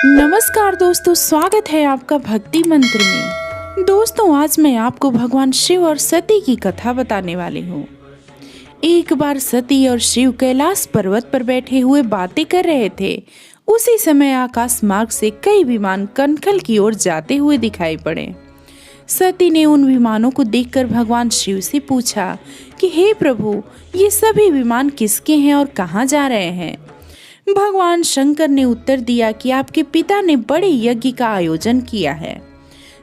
नमस्कार दोस्तों, स्वागत है आपका भक्ति मंत्र में। दोस्तों, आज मैं आपको भगवान शिव और सती की कथा बताने वाली हूँ। एक बार सती और शिव कैलाश पर्वत पर बैठे हुए बातें कर रहे थे। उसी समय आकाश मार्ग से कई विमान कनखल की ओर जाते हुए दिखाई पड़े। सती ने उन विमानों को देखकर भगवान शिव से पूछा कि हे प्रभु, ये सभी विमान किसके हैं और कहाँ जा रहे हैं? भगवान शंकर ने उत्तर दिया कि आपके पिता ने बड़े यज्ञ का आयोजन किया है।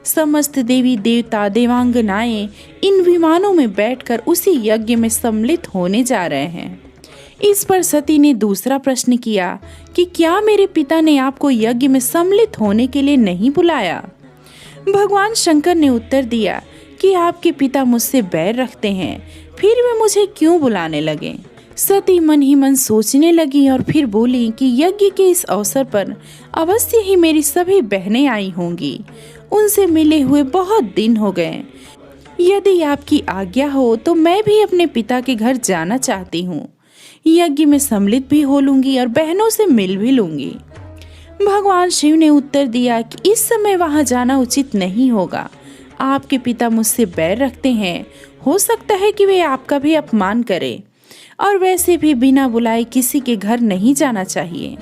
समस्त देवी देवता देवांगनाएं इन विमानों में बैठकर उसी यज्ञ में सम्मिलित होने जा रहे हैं। इस पर सती ने दूसरा प्रश्न किया कि क्या मेरे पिता ने आपको यज्ञ में सम्मिलित होने के लिए नहीं बुलाया? भगवान शंकर ने उत्तर दिया कि आपके पिता मुझसे बैर रखते हैं, फिर वे मुझे क्यों बुलाने लगे? सती मन ही मन सोचने लगी और फिर बोली कि यज्ञ के इस अवसर पर अवश्य ही मेरी सभी बहनें आई होंगी। उनसे मिले हुए बहुत दिन हो गए। यदि आपकी आज्ञा हो तो मैं भी अपने पिता के घर जाना चाहती हूँ। यज्ञ में सम्मिलित भी हो लूंगी और बहनों से मिल भी लूंगी। भगवान शिव ने उत्तर दिया कि इस समय वहां जाना उचित नहीं होगा। आपके पिता मुझसे बैर रखते हैं। हो सकता है कि वे आपका भी अपमान करें, और वैसे भी बिना बुलाए किसी के घर नहीं जाना चाहिए।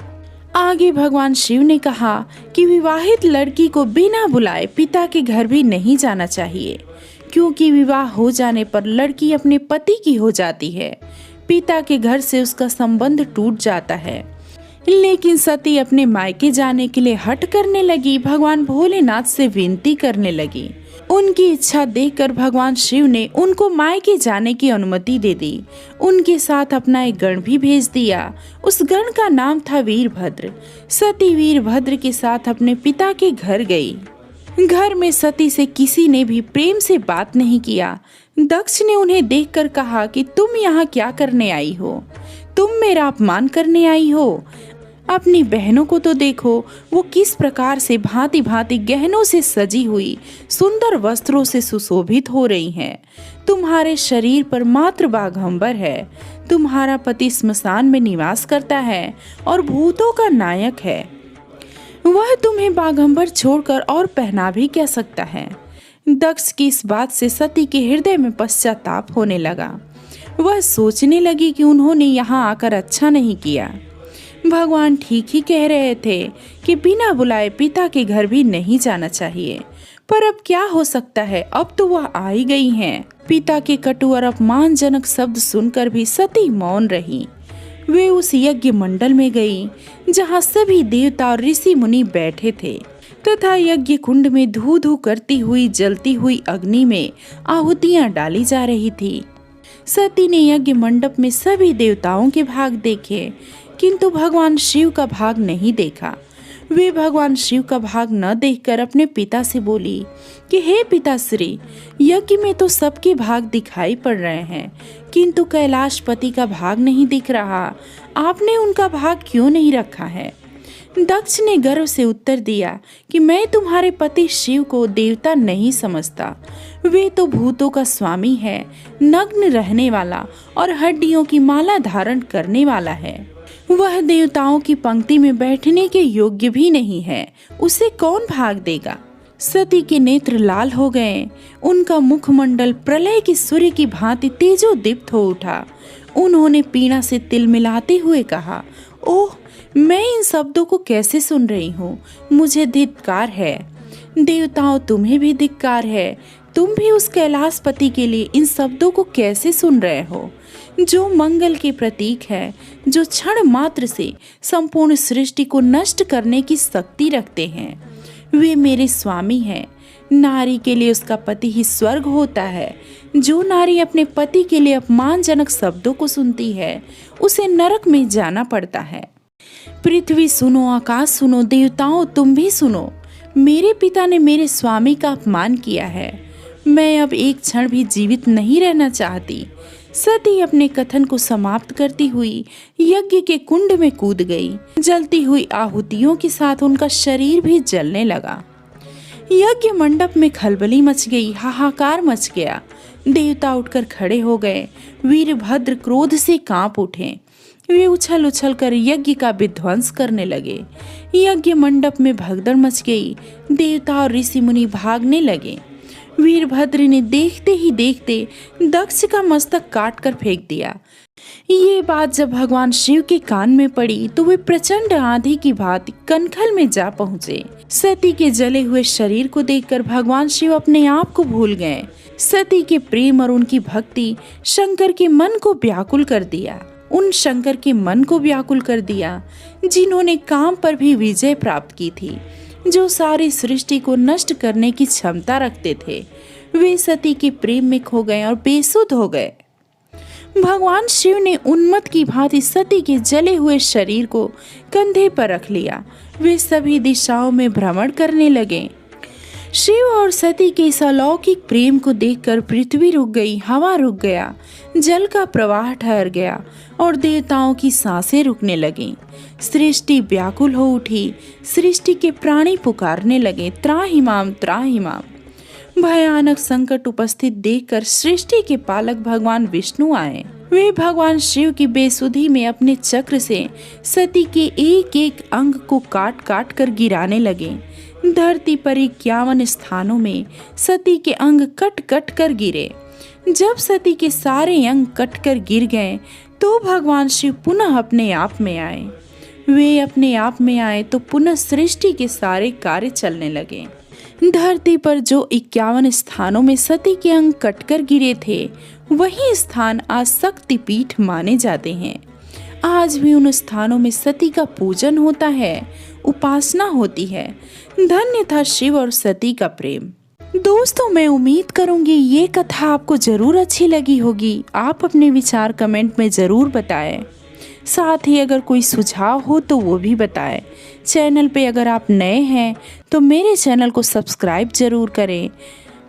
आगे भगवान शिव ने कहा कि विवाहित लड़की को बिना बुलाए पिता के घर भी नहीं जाना चाहिए, क्योंकि विवाह हो जाने पर लड़की अपने पति की हो जाती है। पिता के घर से उसका संबंध टूट जाता है। लेकिन सती अपने मायके जाने के लिए हट करने लगी। भगवान भोलेनाथ से विनती करने लगी। उनकी इच्छा देखकर भगवान शिव ने उनको मायके जाने की अनुमति दे दी। उनके साथ अपना एक गण भी भेज दिया। उस गण का नाम था वीरभद्र। सती वीरभद्र के साथ अपने पिता के घर गई। घर में सती से किसी ने भी प्रेम से बात नहीं किया। दक्ष ने उन्हें देखकर कहा कि तुम यहाँ क्या करने आई हो? तुम मेरा अपमान करने आई हो? अपनी बहनों को तो देखो, वो किस प्रकार से भांति भांति गहनों से सजी हुई सुंदर वस्त्रों से सुशोभित हो रही हैं। तुम्हारे शरीर पर मात्र बाघंबर है। तुम्हारा पति स्मशान में निवास करता है और भूतों का नायक है। वह तुम्हें बाघंबर छोड़कर और पहना भी क्या सकता है? दक्ष की इस बात से सती के हृदय में पश्चाताप होने लगा। वह सोचने लगी कि उन्होंने यहाँ आकर अच्छा नहीं किया। भगवान ठीक ही कह रहे थे कि बिना बुलाए पिता के घर भी नहीं जाना चाहिए, पर अब क्या हो सकता है? अब तो वह आ ही गई हैं। पिता के कटु और अपमानजनक शब्द सुनकर भी सती मौन रही। वे उस यज्ञ मंडल में गई जहाँ सभी देवता और ऋषि मुनि बैठे थे, तथा यज्ञ कुंड में धू धू करती हुई जलती हुई अग्नि में आहुतियां डाली जा रही थी। सती ने यज्ञ मंडप में सभी देवताओं के भाग देखे, किंतु भगवान शिव का भाग नहीं देखा। वे भगवान शिव का भाग न देखकर अपने पिता से बोली कि हे पिताश्री, यज्ञ में तो सबके भाग दिखाई पड़ रहे हैं, किंतु कैलाशपति का भाग नहीं दिख रहा। आपने उनका भाग क्यों नहीं रखा है? दक्ष ने गर्व से उत्तर दिया कि मैं तुम्हारे पति शिव को देवता नहीं समझता। वे तो भूतों का स्वामी है, नग्न रहने वाला और हड्डियों की माला धारण करने वाला है। वह देवताओं की पंक्ति में बैठने के योग्य भी नहीं है। उसे कौन भाग देगा? सती के नेत्र लाल हो गए। उनका मुखमंडल प्रलय के सूर्य की भांति तेजोदीप्त हो उठा। उन्होंने पीड़ा से तिल मिलाते हुए कहा, ओह, मैं इन शब्दों को कैसे सुन रही हूँ? मुझे धिक्कार है। देवताओं, तुम्हें भी धिक्कार है। तुम भी उस कैलाशपति के लिए इन शब्दों को कैसे सुन रहे हो, जो मंगल के प्रतीक है, जो क्षण मात्र से संपूर्ण सृष्टि को नष्ट करने की शक्ति रखते हैं। वे मेरे स्वामी हैं। नारी के लिए उसका पति ही स्वर्ग होता है। जो नारी अपने पति के लिए अपमानजनक शब्दों को सुनती है, उसे नरक में जाना पड़ता है। पृथ्वी सुनो, आकाश सुनो, देवताओं तुम भी सुनो। मेरे पिता ने मेरे स्वामी का अपमान किया है। मैं अब एक क्षण भी जीवित नहीं रहना चाहती। सती अपने कथन को समाप्त करती हुई यज्ञ के कुंड में कूद गई। जलती हुई आहुतियों के साथ उनका शरीर भी जलने लगा। यज्ञ मंडप में खलबली मच गई, हाहाकार मच गया। देवता उठकर खड़े हो गए। वीरभद्र क्रोध से कांप उठे। वे उछल उछल कर यज्ञ का विध्वंस करने लगे। यज्ञ मंडप में भगदड़ मच गई। देवता और ऋषि मुनि भागने लगे। वीरभद्र ने देखते ही देखते दक्ष का मस्तक काट कर फेंक दिया। ये बात जब भगवान शिव के कान में पड़ी तो वे प्रचंड आंधी की भांति कनखल में जा पहुँचे। सती के जले हुए शरीर को देखकर भगवान शिव अपने आप को भूल गए। सती के प्रेम और उनकी भक्ति शंकर के मन को व्याकुल कर दिया। उन शंकर के मन को व्याकुल कर दिया जिन्होंने काम पर भी विजय प्राप्त की थी, जो सारी सृष्टि को नष्ट करने की क्षमता रखते थे। वे सती के प्रेम में खो गए और बेसुध हो गए। भगवान शिव ने उन्मत्त की भांति सती के जले हुए शरीर को कंधे पर रख लिया। वे सभी दिशाओं में भ्रमण करने लगे। शिव और सती के इस अलौकिक प्रेम को देखकर पृथ्वी रुक गई, हवा रुक गया, जल का प्रवाह ठहर गया और देवताओं की सांसें रुकने लगीं। सृष्टि व्याकुल हो उठी। सृष्टि के प्राणी पुकारने लगे, त्राहिमाम त्राहिमाम। भयानक संकट उपस्थित देखकर सृष्टि के पालक भगवान विष्णु आए। वे भगवान शिव की बेसुधी में अपने चक्र से सती के एक एक अंग को काट काट कर गिराने लगे। धरती पर 51 स्थानों में सती के अंग कट कट कर गिरे। जब सती के सारे अंग कट कर गिर गए तो भगवान शिव पुनः अपने आप में आए। वे अपने आप में आए तो पुनः सृष्टि के सारे कार्य चलने लगे। धरती पर जो 51 स्थानों में सती के अंग कटकर गिरे थे, वही स्थान आज शक्तिपीठ माने जाते हैं। आज भी उन स्थानों में सती का पूजन होता है, उपासना होती है। धन्य था शिव और सती का प्रेम। दोस्तों, मैं उम्मीद करूंगी ये कथा आपको जरूर अच्छी लगी होगी। आप अपने विचार कमेंट में जरूर बताएं। साथ ही अगर कोई सुझाव हो तो वो भी बताएं। चैनल पे अगर आप नए हैं तो मेरे चैनल को सब्सक्राइब जरूर करें,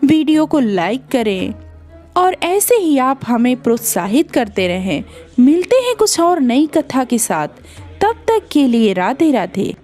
वीडियो को लाइक करें और ऐसे ही आप हमें प्रोत्साहित करते रहें। मिलते हैं कुछ और नई कथा के साथ। तब तक के लिए राधे राधे।